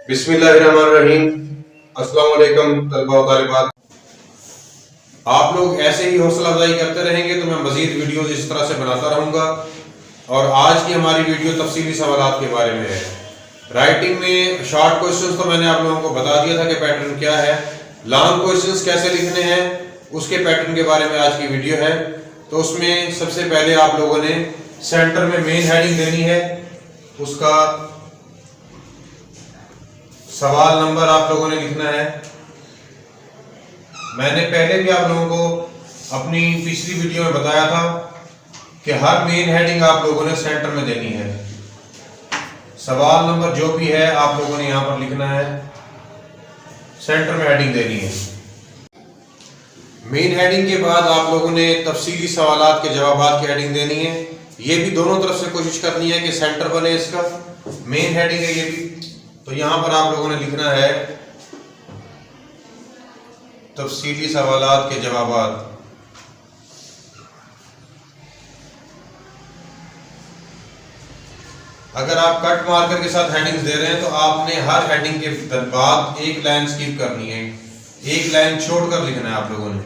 बिस्मिल्लाहिर्रहमानिर्रहीम। अस्सलाम वालेकुम तलबा व तालिबात। आप लोग ऐसे ही हौसला अफजाई करते रहेंगे तो मैं मजीद वीडियोस इस तरह से बनाता रहूँगा। और आज की हमारी वीडियो तफसीली सवालात के बारे में है। राइटिंग में शॉर्ट क्वेश्चंस तो मैंने आप लोगों को बता दिया था कि पैटर्न क्या है। लॉन्ग क्वेश्चंस कैसे लिखने हैं उसके पैटर्न के बारे में आज की वीडियो है। तो उसमें सबसे पहले आप लोगों ने सेंटर में मेन हेडिंग देनी है, उसका सवाल नंबर आप लोगों ने लिखना है। मैंने पहले भी आप लोगों को अपनी पिछली वीडियो में बताया था कि हर मेन हेडिंग आप लोगों ने सेंटर में देनी है। सवाल नंबर जो भी है आप लोगों ने यहां पर लिखना है, सेंटर में हेडिंग देनी है। मेन हेडिंग के बाद आप लोगों ने तफसीली सवालात के जवाबात की हेडिंग देनी है। ये भी दोनों तरफ से कोशिश करनी है कि सेंटर बने इसका। मेन हेडिंग है ये भी, तो यहां पर आप लोगों ने लिखना है तफसीली सवालात के जवाबात। अगर आप कट मार्कर के साथ हेडिंग्स दे रहे हैं तो आपने हर हेडिंग के बाद एक लाइन स्किप करनी है, एक लाइन छोड़कर लिखना है आप लोगों ने।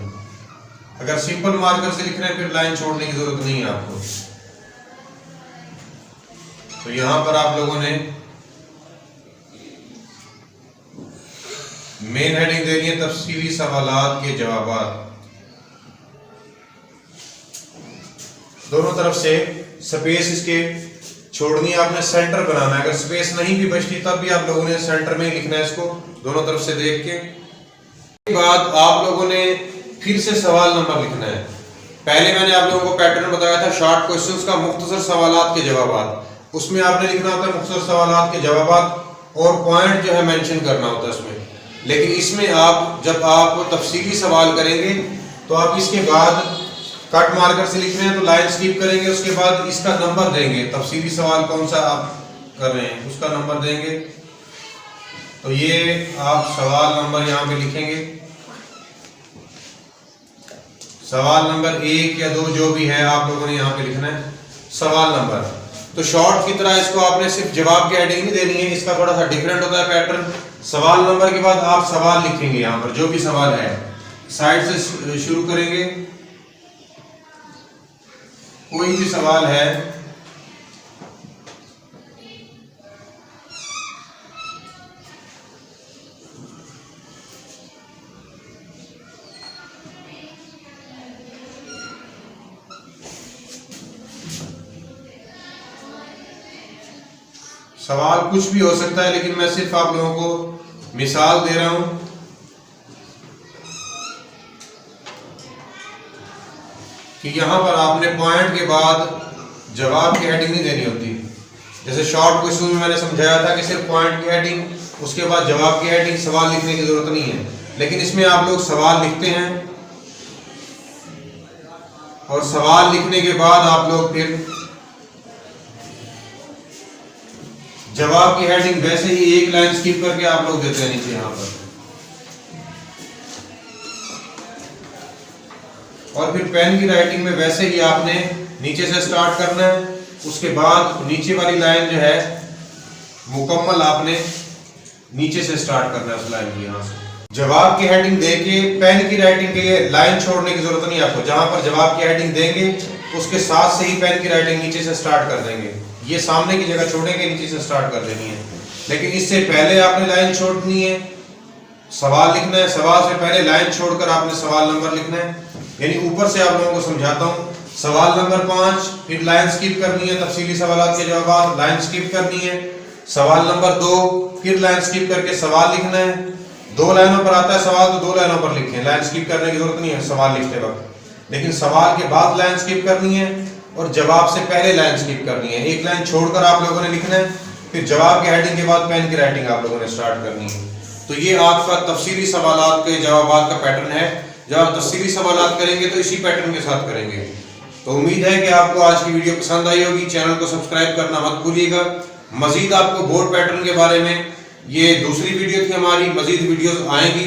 अगर सिंपल मार्कर से लिख रहे हैं फिर लाइन छोड़ने की जरूरत नहीं है आपको। तो यहां पर आप लोगों ने मेन हेडिंग देनी है तफसीली सवालात के जवाबात। दोनों तरफ से स्पेस इसके छोड़नी है, आपने सेंटर बनाना है। अगर स्पेस नहीं भी बचती तब भी आप लोगों ने सेंटर में लिखना है इसको, दोनों तरफ से देख के। इसके बाद आप लोगों ने फिर से सवाल नंबर लिखना है। पहले मैंने आप लोगों को पैटर्न बताया था शॉर्ट क्वेश्चंस का, मुख्तसर सवालात के जवाबात। उसमें आपने लिखना होता है मुख्तसर सवालात के जवाबात और पॉइंट जो है मेंशन करना होता है उसमें। लेकिन इसमें आप जब आप तफसीली सवाल करेंगे तो आप इसके बाद कट मार्कर से लिख रहे हैं तो लाइन स्किप करेंगे, उसके बाद इसका नंबर देंगे। तफसीली सवाल कौन सा आप कर रहे हैं उसका नंबर देंगे। तो ये आप सवाल नंबर यहाँ पे लिखेंगे, सवाल नंबर 1 या 2 जो भी है आप लोगों ने यहाँ पे लिखना है सवाल नंबर। तो शॉर्ट की तरह इसको आपने सिर्फ जवाब की हेडिंग नहीं देनी है, इसका थोड़ा सा डिफरेंट होता है पैटर्न। सवाल नंबर के बाद आप सवाल लिखेंगे, यहाँ पर जो भी सवाल है साइड से शुरू करेंगे। कोई भी सवाल है सवाल कुछ भी हो सकता है, लेकिन मैं सिर्फ आप लोगों को मिसाल दे रहा हूं कि यहां पर आपने पॉइंट के बाद जवाब की हेडिंग नहीं देनी होती। जैसे शॉर्ट क्वेश्चन में मैंने समझाया था कि सिर्फ पॉइंट की हेडिंग, उसके बाद जवाब की हेडिंग, सवाल लिखने की जरूरत नहीं है। लेकिन इसमें आप लोग सवाल लिखते हैं और सवाल लिखने के बाद आप लोग फिर जवाब की हेडिंग वैसे ही एक लाइन स्किप करके आप लोग देते हैं नीचे यहां पर। और फिर पेन की राइटिंग में वैसे ही आपने नीचे से स्टार्ट करना है, उसके बाद नीचे वाली लाइन जो है मुकम्मल आपने नीचे से स्टार्ट करना है उस लाइन की। यहां से जवाब की हेडिंग देके पेन की राइटिंग के लिए लाइन छोड़ने की जरूरत नहीं है आपको। जहां पर जवाब की हेडिंग देंगे उसके साथ से ही पेन की राइटिंग नीचे से स्टार्ट कर देंगे। ये सामने की जगह छोड़ेंगे, नीचे से स्टार्ट कर देनी है। लेकिन इससे पहले आपने लाइन छोड़नी है, सवाल लिखना है, सवाल से पहले लाइन छोड़कर आपने सवाल नंबर लिखना है। यानी ऊपर से आप लोगों को समझाता हूँ, सवाल नंबर 5, फिर लाइन स्किप करनी है, तफसीली सवालात के जवाब, लाइन स्किप करनी है। सवाल नंबर 2, फिर लाइन स्किप करके सवाल लिखना है। 2 लाइनों पर आता है सवाल तो 2 लाइनों पर लिखें, लाइन स्किप करने की जरूरत नहीं है सवाल लिखते वक्त। लेकिन सवाल के बाद लाइन स्किप करनी है और जवाब से पहले लाइन स्किप करनी है। एक लाइन छोड़कर आप लोगों ने लिखना है, फिर जवाब की हेडिंग के बाद पेन की राइटिंग आप लोगों ने स्टार्ट करनी है। तो ये आपका तफसीली सवालात के जवाबात का पैटर्न है। जब आप तफसीली सवालात करेंगे तो इसी पैटर्न के साथ करेंगे। तो उम्मीद है कि आपको आज की वीडियो पसंद आई होगी। चैनल को सब्सक्राइब करना मत भूलिएगा। मजीद आपको बोर्ड पैटर्न के बारे में, ये दूसरी वीडियो थी हमारी, मजीद वीडियोस आएंगी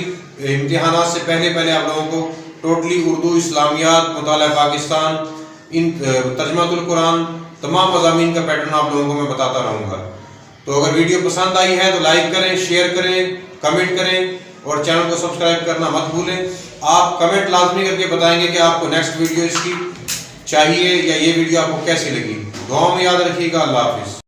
इम्तिहानात से पहले आप लोगों को टोटली उर्दू, इस्लामियात, मुताला पाकिस्तान, इन तर्जुमातुल कुरान, तमाम मज़ामीन का पैटर्न आप लोगों को मैं बताता रहूँगा। तो अगर वीडियो पसंद आई है तो लाइक करें, शेयर करें, कमेंट करें और चैनल को सब्सक्राइब करना मत भूलें। आप कमेंट लाजमी करके बताएंगे कि आपको नेक्स्ट वीडियो इसकी चाहिए या ये वीडियो आपको कैसी लगी। दुआ में याद रखिएगा। अल्लाह हाफिज़।